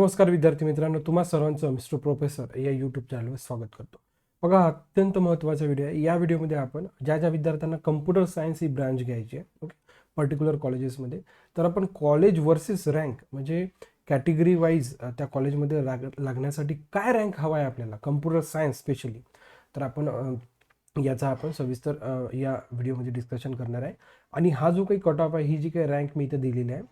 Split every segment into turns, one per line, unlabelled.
नमस्कार विद्यार्थी मित्रांनो, तुम्हा सर्वांचं मिस्टर प्रोफेसर या यूट्यूब चॅनलवर स्वागत करतो. बघा, अत्यंत महत्त्वाचा व्हिडिओ आहे. या व्हिडिओमध्ये आपण ज्या विद्यार्थ्यांना कम्प्युटर सायन्स ही ब्रांच घ्यायची आहे, ओके, पर्टिक्युलर कॉलेजेसमध्ये, तर आपण कॉलेज वर्सेस रँक म्हणजे कॅटेगरी वाईज त्या कॉलेजमध्ये लागण्यासाठी काय रँक हवा आहे आपल्याला कम्प्युटर सायन्स स्पेशली, तर आपण याचा आपण सविस्तर या व्हिडिओमध्ये डिस्कशन करणार आहे. आणि हा जो काही कट ऑफ आहे, ही जी काही रँक मी इथं दिलेली आहे,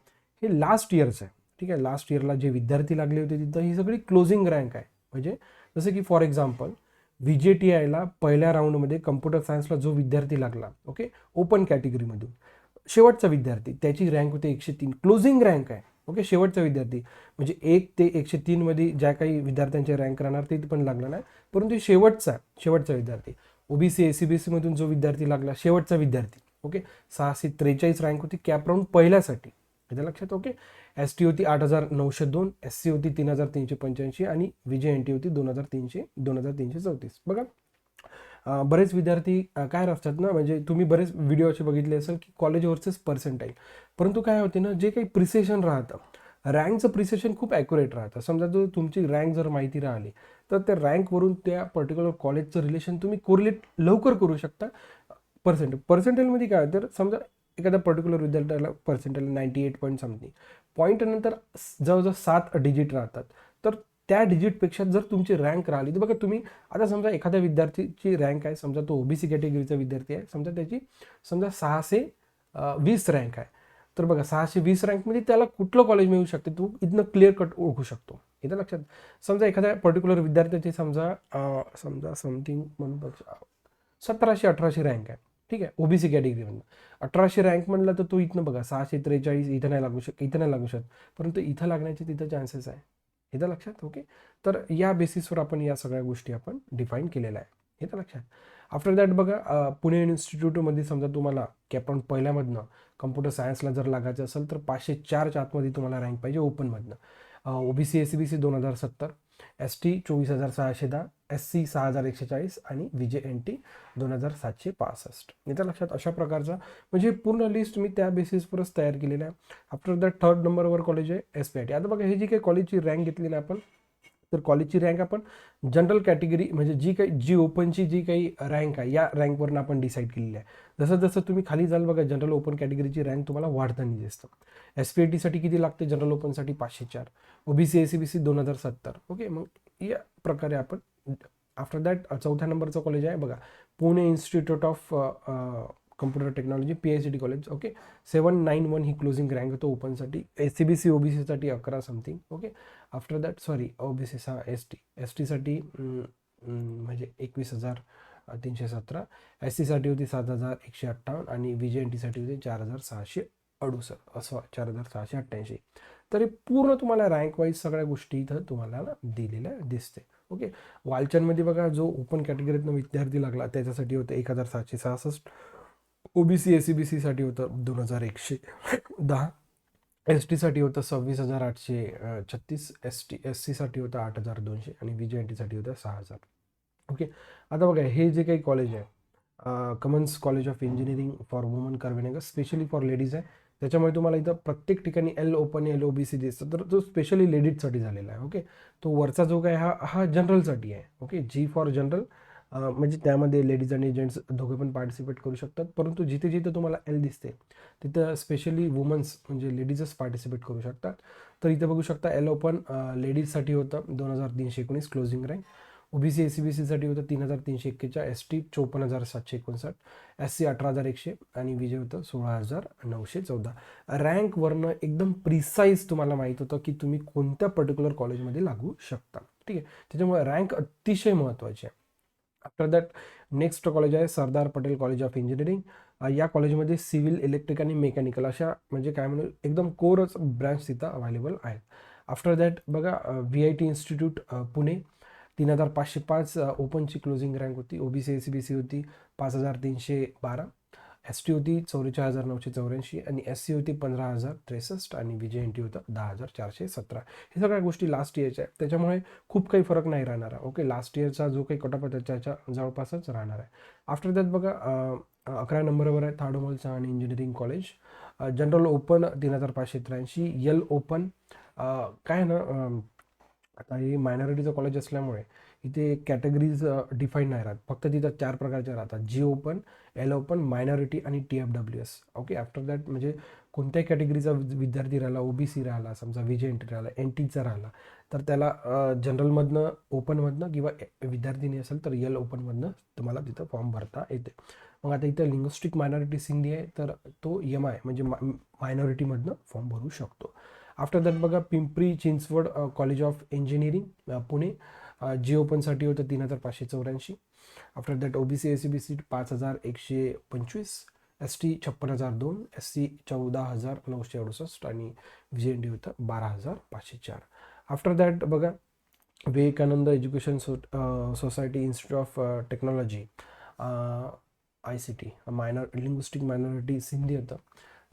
हे लास्ट इयरचं आहे. ठीक आहे, लास्ट इयरला जे विद्यार्थी लागले होते तिथं ही सगळी क्लोजिंग रँक आहे. म्हणजे जसं की फॉर एक्झाम्पल VJTIला पहिल्या राऊंडमध्ये कम्प्युटर सायन्सला जो विद्यार्थी लागला, ओके, ओपन कॅटेगरीमधून शेवटचा विद्यार्थी, त्याची रँक होते 103, क्लोजिंग रँक आहे. ओके, शेवटचा विद्यार्थी म्हणजे 1 ते 103 मध्ये ज्या काही विद्यार्थ्यांचे रँक राहणार ते पण लागला नाही, परंतु शेवटचा विद्यार्थी OBC ACBC मधून जो विद्यार्थी लागला, शेवटचा विद्यार्थी, ओके, 643 रँक होती कॅप राऊंड पहिल्यासाठी. याच्या लक्षात. ओके, ST होती 8,902, SC होती 3,385 आणि VJNT होती 2,334. बघा, बरेच विद्यार्थी काय असतात ना, म्हणजे तुम्ही बरेच व्हिडिओ असे बघितले असेल की कॉलेज वर्सेस पर्सेंटाईल, परंतु काय होते ना, जे काही प्रिसेशन राहतं, रँकचं प्रिसेशन खूप ॲक्युरेट राहतं. समजा जर तुमची रँक जर माहिती राहिली तर त्या रँकवरून त्या पर्टिक्युलर कॉलेजचं रिलेशन तुम्ही कोरिलेट लवकर करू शकता. पर्सेंटेलमध्ये काय, तर समजा एखाद्या पर्टिक्युलर विद्यार्थ्याला पर्सेंटेज 98 पॉईंट समथिंग, पॉईंटनंतर जवळजवळ 7 डिजिट राहतात, तर त्या डिजिटपेक्षा जर तुमची रँक राहिली तर बघा, तुम्ही आता समजा एखाद्या विद्यार्थीची रँक आहे, समजा तो OBC कॅटेगरीचा विद्यार्थी आहे, समजा त्याची 620 रँक आहे, तर बघा 620 रँकमध्ये त्याला कुठलं कॉलेज मिळू शकते, तो इथनं क्लिअर कट ओळखू शकतो. इथं लक्षात. समजा एखाद्या पर्टिक्युलर विद्यार्थ्याची समजा समथिंग म्हणून 1700-1800 रँक आहे. ठीक आहे, OBC कॅटेगरीमधून 1800 रँक म्हणलं तर तो इथनं बघा 643 इथं नाही लागू शकत, परंतु इथं लागण्याचे तिथं चान्सेस आहे. इथं लक्षात. ओके, तर या बेसिसवर आपण या सगळ्या गोष्टी आपण डिफाईन केलेल्या आहे. इथं लक्षात. आफ्टर दॅट बघा, पुणे इन्स्टिट्यूटमध्ये समजा तुम्हाला कॅपराऊंड पहिल्यामधनं कम्प्युटर सायन्सला जर लागायचं असेल तर 504च्या आतमध्ये तुम्हाला रँक पाहिजे ओपनमधनं. OBC ACBC 2070, ST 24,610, SC 6,140 आणि VJNT 2,765. याच्या लक्षात. अशा प्रकारचा म्हणजे पूर्ण लिस्ट मी त्या बेसिसवरच तयार केलेलं आहे. आफ्टर दॅट थर्ड नंबरवर कॉलेज आहे SPIT. आता बघा, हे जी काही कॉलेजची रँक घेतलेली आहे आपण, तर कॉलेजची रँक आपण जनरल कॅटेगरी म्हणजे जी ओपनची जी काही रँक आहे, या रँकवरून आपण डिसाईड केलेली आहे. जसं जसं तुम्ही खाली जाल बघा, जनरल ओपन कॅटेगरीची रँक तुम्हाला वाढताना दिसतं. SPITसाठी किती लागते, जनरल ओपनसाठी 504, OBC ACBC 2070. ओके, मग या प्रकारे आपण आफ्टर दॅट चौथ्या नंबरचं कॉलेज आहे बघा, Pune institute of computer technology PICT college. Okay, 791 he closing rank होतो ओपनसाठी. ACBC OBCसाठी 11 something. Okay, after that OBC STसाठी म्हणजे 21,317, SCसाठी होती 7,158 आणि VJNTसाठी होती 4,668, असं 4,688. तर हे पूर्ण तुम्हाला रँक वाईज सगळ्या गोष्टी इथं तुम्हाला दिलेल्या दिसते. ओके, वालचंदमध्ये बघा, जो ओपन कॅटेगरीतनं विद्यार्थी लागला त्याच्यासाठी होतं 1,766, OBC ACBCसाठी होतं 2,110, STसाठी होतं 26,836, SCसाठी होतं 8,200 आणि VJNTसाठी होतं 6,000. ओके, आता बघा, हे जे काही कॉलेज आहे, Cummins college of engineering for woman Karvenagar, specially for ladies आहे. त्याच्यामुळे तुम्हाला इथं प्रत्येक ठिकाणी L ओपन LOBC दिसतं, तर तो स्पेशली लेडीजसाठी झालेला आहे. ओके, तो वरचा जो काय हा जनरलसाठी आहे. ओके, G फॉर जनरल, म्हणजे त्यामध्ये लेडीज आणि जेंट्स दोघे पण पार्टिसिपेट करू शकतात, परंतु जिथे जिथे तुम्हाला L दिसते तिथं स्पेशली वुमन्स म्हणजे लेडीजच पार्टिसिपेट करू शकतात. तर इथं बघू शकता, L ओपन लेडीजसाठी होतं 2,319 क्लोजिंग रँक, OBC ACBCसाठी होतं 3,341, ST 54,759, SC 18,100 आणि VJ होतं 16,914. रँकवरनं एकदम प्रिसाईज तुम्हाला माहीत होतं की तुम्ही कोणत्या पर्टिक्युलर कॉलेजमध्ये लागू शकता. ठीक आहे, त्याच्यामुळे रँक अतिशय महत्त्वाची आहे. आफ्टर दॅट नेक्स्ट कॉलेज आहे Sardar Patel college of engineering. या कॉलेजमध्ये सिव्हिल, इलेक्ट्रिक आणि मेकॅनिकल अशा म्हणजे काय म्हणू एकदम कोरच ब्रँच तिथं अवेलेबल आहेत. आफ्टर दॅट बघा, VIT इन्स्टिट्यूट पुणे 3,505 ओपनची क्लोजिंग रँक होती. OBC ACBC होती 5,312, ST होती 44,984 आणि SC होती 15,063 आणि VJNT होतं 10,417. हे सगळ्या गोष्टी लास्ट इयरच्या आहेत, त्याच्यामुळे खूप काही फरक नाही राहणार आहे. ओके, लास्ट इयरचा जो काही कट ऑफ आहे त्याच्या जवळपासच राहणार आहे. आफ्टर दॅट बघा, 11 नंबरवर आहे थाडोमलचा आणि engineering college. General open 3,583, L open काय ना आता हे मायनॉरिटीचं कॉलेज असल्यामुळे इथे कॅटेगरीज डिफाईन नाही राहत, फक्त तिथं 4 प्रकारच्या राहतात: जी ओपन, एल ओपन, मायनॉरिटी आणि TFWS. ओके, आफ्टर दॅट म्हणजे कोणत्याही कॅटेगरीचा विद्यार्थी राहिला, OBC राहिला, समजा VJNT राहिला, NTचा राहिला, तर त्याला जनरलमधनं, ओपनमधनं किंवा विद्यार्थिनी असेल तर एल ओपनमधनं तुम्हाला तिथं फॉर्म भरता येते. मग आता इथं लिंग्विस्टिक मायनॉरिटी सिंधी आहे, तर तो MI म्हणजे मायनॉरिटीमधनं फॉर्म भरू शकतो. आफ्टर दॅट बघा, Pimpri Chinchwad college of engineering Pune, जी ओपनसाठी होतं 3,584. After that OBC SCBC 5,125, ST 56,002, SC 14,968 आणि VJNT होतं 12,504. आफ्टर दॅट बघा, Vivekanand education society institute of technology, ICT, linguistic minority Sindhi होतं.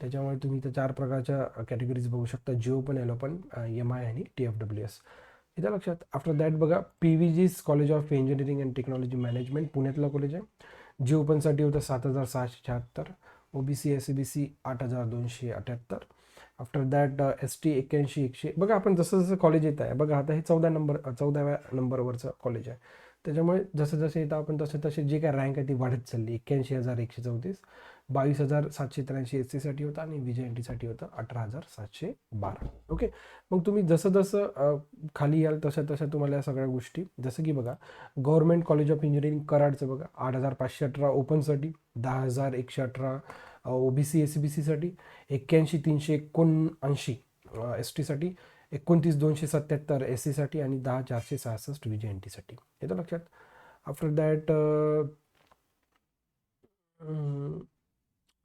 त्याच्यामुळे तुम्ही त्या 4 प्रकारच्या कॅटेगरीज बघू शकता: G open, L open, MI आणि TFWS. इथं लक्षात. आफ्टर दॅट बघा, PVG's college of engineering and technology management पुण्यातलं कॉलेज आहे. जी ओपनसाठी होतं 7,676, OBC SCBC 8,278. After that ST 81,100. बघा, आपण जसं जसं कॉलेज येत आहे बघा, आता हे 14व्या नंबरवरचं कॉलेज आहे. त्याच्यामुळे जसं जसं येतं आपण तसे तसे जे काय रँक आहे ती वाढत चालली. 81,134, 22,783 SCसाठी होता आणि VJNTसाठी होतं 18,712. ओके, मग तुम्ही जसं जसं खाली याल तशा तशा तुम्हाला या सगळ्या गोष्टी, जसं की बघा, गव्हर्नमेंट कॉलेज ऑफ इंजिनिअरिंग कराडचं बघा 8,518 ओपनसाठी, 10,118 OBC SCBCसाठी, 81,379 STसाठी, 29,277 SCसाठी आणि 10,466 VJNTसाठी. येतं लक्षात. After that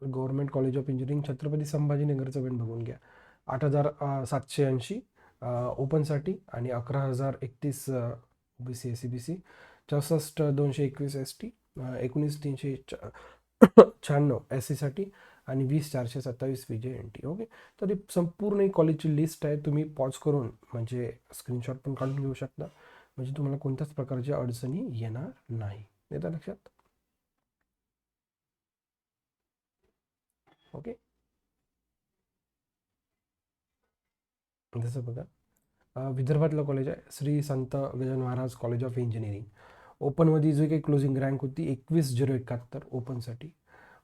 government college of engineering Chhatrapati संभाजीनगरचं पण बघून घ्या. 8,780 ओपनसाठी आणि 11,031 OBC SCBC, 64,221 ST, 19,396 SCसाठी आणि 20,427 VJNT. ओके, तर ही संपूर्ण कॉलेजची लिस्ट आहे. तुम्ही पॉज करून म्हणजे स्क्रीनशॉट पण काढून घेऊ शकता, म्हणजे तुम्हाला कोणत्याच प्रकारच्या अडचणी येणार नाही. येतं लक्षात. ओके, जसं बघा, विदर्भातलं कॉलेज आहे श्री संत Gajanan Maharaj college of engineering. ओपनमध्ये जी काही क्लोजिंग रँक होती 21,071 ओपनसाठी,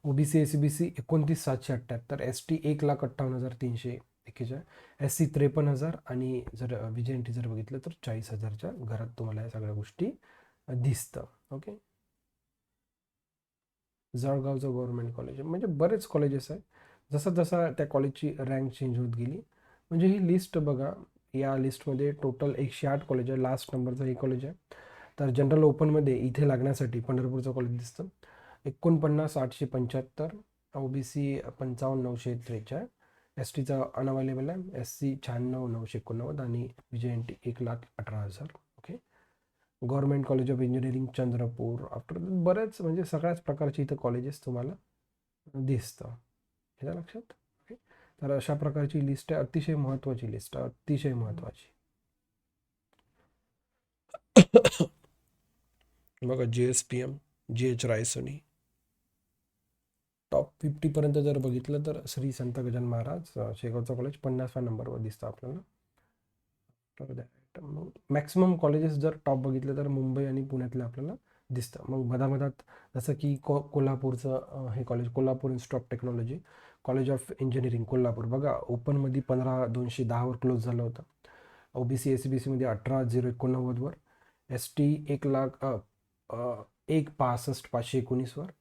OBC SCBC 29,778, ST 1,58,341, SC 53,000 आणि जर VJNT जर बघितलं तर 40,000च्या घरात तुम्हाला या सगळ्या गोष्टी दिसतं. ओके, जळगावचं गव्हर्नमेंट कॉलेज म्हणजे बरेच कॉलेजेस आहे. जसं जसं त्या कॉलेजची रँक चेंज होत गेली, म्हणजे ही लिस्ट बघा, या लिस्टमध्ये टोटल 108 कॉलेज आहे. लास्ट नंबरचं हे कॉलेज आहे. तर जनरल ओपनमध्ये इथे लागण्यासाठी पंढरपूरचं कॉलेज दिसतं 49,875, OBC 55,943, STचा अनअवेलेबल आहे, SC 96,989 आणि VJNT 1,18,000. Okay, government college of engineering Chandrapur. After बरेच म्हणजे सगळ्याच प्रकारचे इथं कॉलेजेस तुम्हाला दिसतं. हे लक्षात. ओके, तर अशा प्रकारची लिस्ट आहे. अतिशय महत्त्वाची लिस्ट आहे, अतिशय महत्त्वाची. बघा, JSPM, GH रायसोनी टॉप 50पर्यंत जर बघितलं तर श्री संत गजानन महाराज शेगावचं कॉलेज 50व्या नंबरवर दिसतं आपल्याला. मग मॅक्सिमम कॉलेजेस जर टॉप बघितलं तर मुंबई आणि पुण्यातले आपल्याला दिसतं. मग मधामधात जसं की कोल्हापूरचं हे college, Kolhapur institute of technology, college of engineering Kolhapur बघा, ओपनमध्ये 15,210वर क्लोज झालं होतं. OBC SCBCमध्ये 18,089वर, ST 1,65,519वर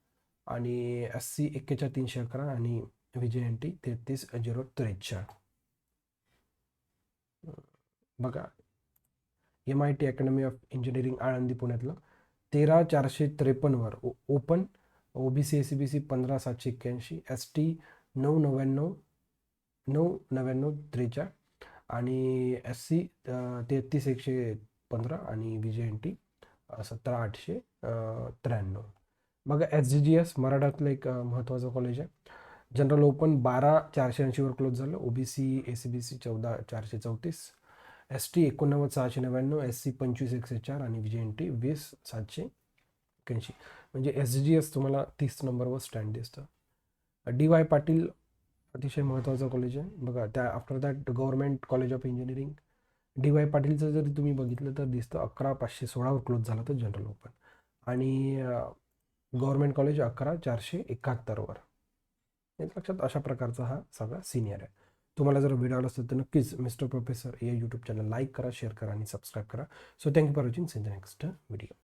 आणि SC 41,311 आणि VJNT 33,043. बघा, MIT academy of engineering Alandi पुण्यातलं 13,453वर ओपन, OBC SCBC 15,781, ST 9,99,9,99,43 आणि SC 33,115 आणि VJNT 17,893. बघा, SGGS मराठातलं एक महत्त्वाचं कॉलेज आहे. जनरल ओपन 12,480वर क्लोज झालं, OBC SCBC 14,434, ST 89,699, SC 25,104 आणि VJNT 20,781. म्हणजे SGGS तुम्हाला 30 नंबरवर स्टँड दिसतं. DY पाटील अतिशय महत्त्वाचं कॉलेज आहे. बघा, त्या after that government college of engineering D Y पाटीलचं जरी तुम्ही बघितलं तर दिसतं 11,516वर क्लोज झाला तर जनरल ओपन. आणि गव्हर्मेंट कॉलेज 11,471वर. लक्षात अशा प्रकारचा हा सगळा सिनियर आहे. तुम्हाला जर व्हिडिओ आवडला असेल तर नक्कीच मिस्टर प्रोफेसर या यूट्यूब चॅनल लाईक करा, शेअर करा आणि सबस्क्राईब करा. So thank you for watching. See the next video.